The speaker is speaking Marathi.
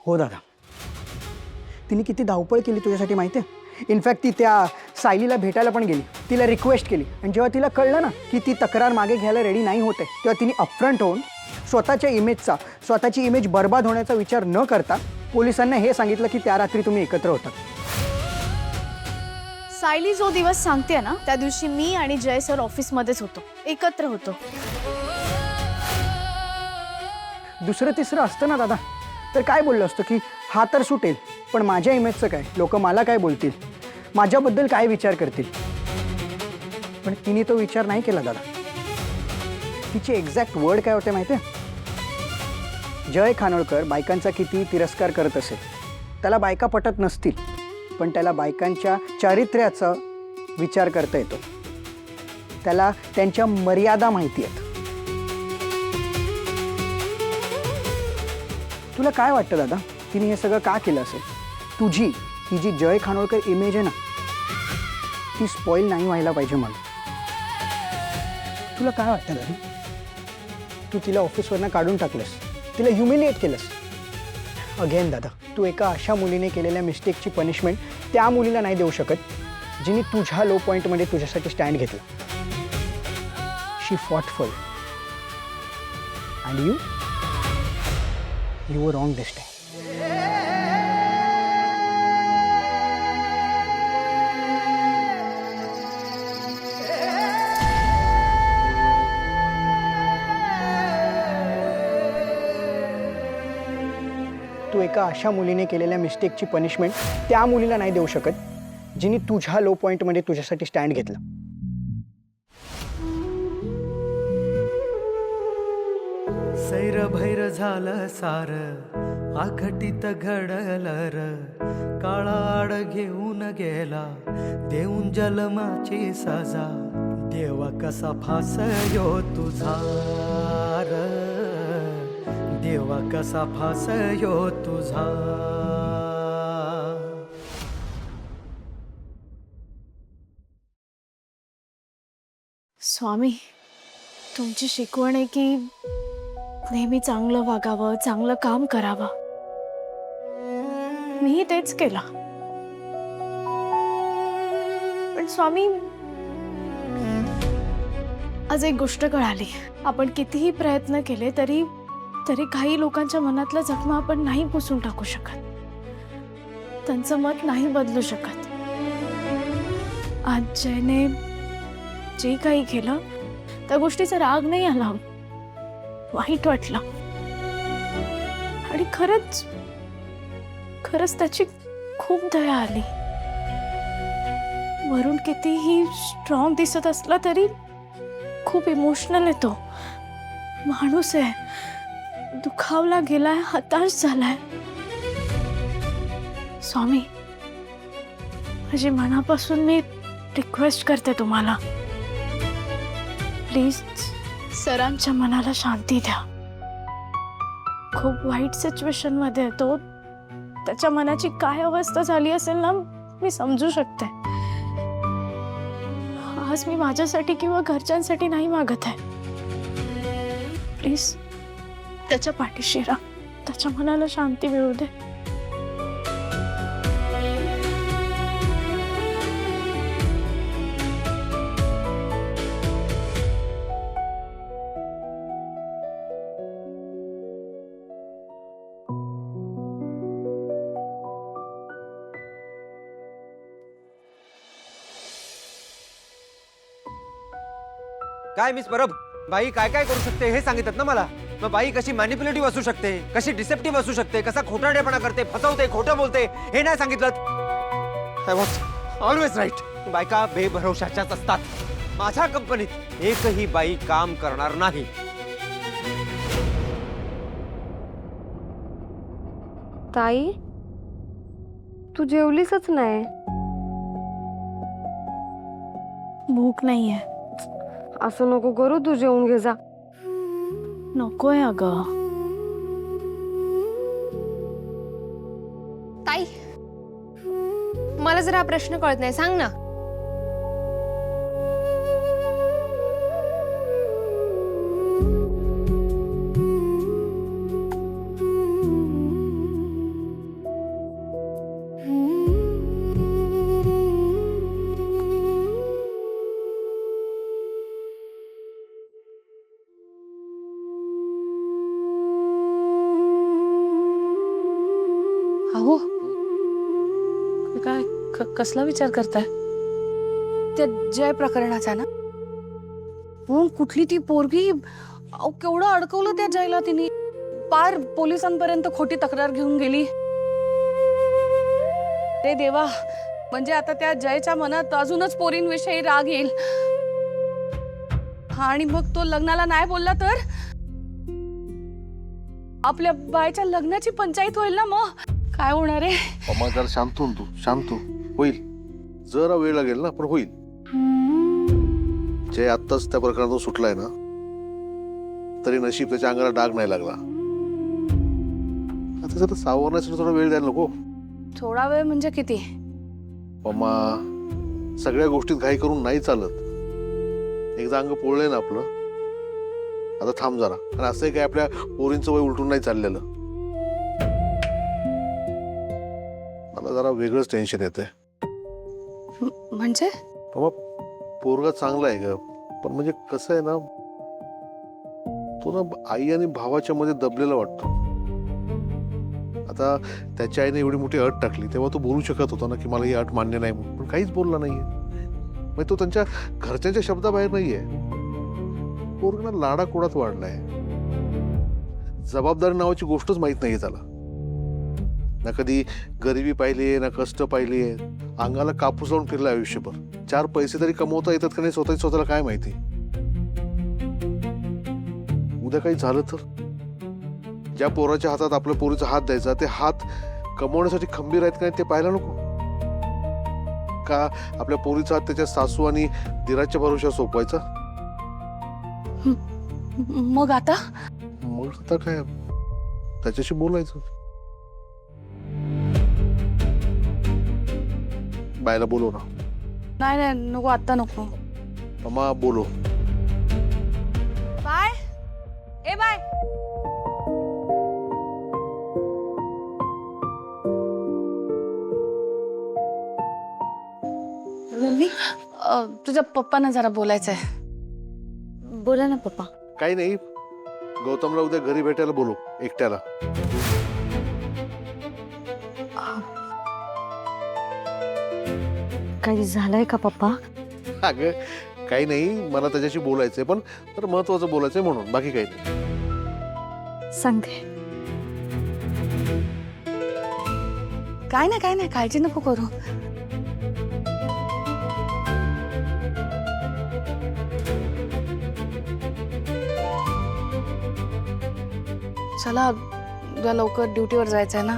हो दादा, तिने किती धावपळ केली तुझ्यासाठी माहिती आहे. इनफॅक्ट ती त्या सायलीला भेटायला पण गेली, तिला रिक्वेस्ट केली. आणि जेव्हा तिला कळलं ना की ती तक्रार मागे घ्यायला रेडी नाही होते, तेव्हा तिने अपफ्रंट होऊन स्वतःची इमेज बर्बाद होण्याचा विचार न करता पोलिसांना हे सांगितलं की त्या रात्री तुम्ही एकत्र होतात. सायली जो दिवस सांगते ना, त्या दिवशी मी आणि जय सर ऑफिसमध्येच होतो, एकत्र होतो. दुसरं तिसरं असतं ना दादा, तर काय बोललं असतं की हा तर सुटेल, पण माझ्या इमेजचं काय, लोक मला काय बोलतील, माझ्याबद्दल काय विचार करतील. पण तिने तो विचार नाही केला दादा. तिचे एक्झॅक्ट वर्ड काय होते माहिती आहे? जय खानोळकर बायकांचा किती तिरस्कार करत असेल, त्याला बायका पटत नसतील, पण त्याला बायकांच्या चारित्र्याचा विचार करता येतो, त्याला त्यांच्या मर्यादा माहिती आहेत. तुला काय वाटतं दादा, तिने हे सगळं का केलं असेल? ही जी जय खानोळकर इमेज आहे ना, ती स्पॉइल नाही व्हायला पाहिजे म्हणून. तुला काय वाटतं दादा, तू तिला ऑफिसवरनं काढून टाकलंस, तिला ह्युमिलिएट केलंस. अगेन दादा, तू एका अशा मुलीने केलेल्या मिस्टेकची पनिशमेंट त्या मुलीला नाही देऊ शकत, जिने तुझ्या लो पॉईंटमध्ये तुझ्यासाठी स्टँड घेतला. She fought for and you were wrong this time. तू एका अशा मुलीने केलेल्या मिस्टेकची पनिशमेंट त्या मुलीला नाही देऊ शकत, जिने तुझ्या लो पॉईंटमध्ये तुझ्यासाठी स्टँड घेतला. सैर भैर झालं सार आखटीत घडलं र, काळाड घेऊन गेला देऊन जन्माची सजा, देवा कसा फासयो तुझा र, देवा कसा फासयो तुझा. स्वामी, तुमची शिकवण आहे की नेहमी चांगलं वागावं, चांगलं काम करावं. मीही तेच केलं. पण स्वामी, आज एक गोष्ट कळाली. आपण कितीही प्रयत्न केले तरी काही लोकांच्या मनातल्या जखमा आपण नाही पुसून टाकू शकत, त्यांचं मत नाही बदलू शकत. आज जयने जे काही केलं त्या गोष्टीचा राग नाही आला, वाईट वाटलं. आणि खरंच त्याची खूप दया आली. वरून कितीही स्ट्रॉंग दिसत असला तरी खूप इमोशनल आहे तो माणूस. आहे, दुखावला गेलाय, हताश झालाय. स्वामी, माझी मनापासून मी रिक्वेस्ट करते तुम्हाला, प्लीज सरांच्या मनाला शांती द्या. खूप वाईट सिच्युएशन मध्ये तो, त्याच्या मनाची काय अवस्था झाली असेल ना, मी समजू शकते. आज मी माझ्यासाठी किंवा घरच्यांसाठी नाही मागत आहे. प्लीज त्याच्या पाठीशी राहा, त्याच्या मनाला शांती मिळू दे. काय मिस परब, बाई काय काय करू शकते हे सांगितलं ना मला. मग बाई कशी मॅनिप्युलेटिव्ह असू शकते, कशी डिसेप्टिव्ह असू शकते, कसा खोटारडेपणा करते, फसवते, खोटं बोलते, हे नाही सांगितलं. I was always right. बायका बेभरवशाच्याच असतात. माझ्या कंपनीत एकही बाई काम करणार नाही. ताई, तू जेवलीसच नाही. भूक नाहीये. असं नको करू, तू जेवून घे जा. नकोय अगं. ताई, मला जरा हा प्रश्न कळत नाही, सांग ना. अहो काय कसला विचार करताय? त्या जय प्रकरणाचा ना, पण कुठली ती पोरगी, अहो केवढं अडकवलं त्या जयला तिने, पार पोलिसांपर्यंत खोटी तक्रार घेऊन गेली. रे देवा, म्हणजे आता त्या जयच्या मनात अजूनच पोरींविषयी राग येईल. आणि मग तो लग्नाला नाही बोलला तर आपल्या बायच्या लग्नाची पंचायत होईल ना. मग काय होणार आहे? मग जरा शांत हो तू, शांत हो. होईल, जरा वेळ लागेल ना, पण होईल. जे आत्ताच त्या प्रकरणातून सुटलाय ना, तरी नशीब त्याच्या अंगाला डाग नाही लागला. आता जरा सावरण्यासाठी थोडा वेळ द्यायला नको? थोडा वेळ म्हणजे किती? पम्मा, सगळ्या गोष्टीत घाई करून नाही चालत. एकदा अंग पोळलंय ना आपलं, आता थांब जरा. आणि असंही काय आपल्या पोरींचं वय उलटून नाही चाललेलं. मला जरा वेगळंच टेन्शन येतंय. म्हणजे पम्मा, पोरगा चांगला आहे ग, पण म्हणजे कसं आहे ना, तो ना आई आणि भावाच्या मध्ये दबलेला वाटतो. आता त्याच्या आईने एवढी मोठी अट टाकली, तेव्हा तो बोलू शकत होता ना की मला ही अट मान्य नाही म्हणून, पण काहीच बोलला नाहीये. म्हणजे तो त्यांच्या घरच्यांच्या शब्दाबाहेर नाहीये. पोरगा लाडा कोडात वाढलाय. जबाबदारी नावाची गोष्टच माहित नाहीये त्याला. ना कधी गरिबी पाहिलीये, ना कष्ट पाहिलीये. अंगाला कापूस लावून फिरला आयुष्यभर. 4 पैसे तरी कमवता येतात का नाही स्वतःला काय माहिती. उद्या काही झालं तर ज्या पोराच्या हातात आपल्या पोरीचा हात द्यायचा, ते हात कमवण्यासाठी खंबीर आहेत का नाही ते पाहायला नको का? आपल्या पोरीचा हात त्याच्या सासू आणि दिराच्या भरोश्यावर सोपवायचा. मग आता काय, त्याच्याशी बोलायचं. बायला बोलव ना. नाही नाही नको, आता नको. मम्मा बोलो. बाय ए बाय. तुझ्या पप्पांना जरा बोलायचंय. बोला ना पप्पा. काही नाही, गौतमला उद्या घरी भेटायला बोलू, एकट्याला. काही झालंय का पप्पा? अगं काही नाही, मला त्याच्याशी बोलायचंय, पण तर महत्वाचं बोलायचंय म्हणून, बाकी काही नाही. सांगते. काय नाही, काळजी नको करू. चला, उद्या लवकर ड्युटीवर जायचंय ना.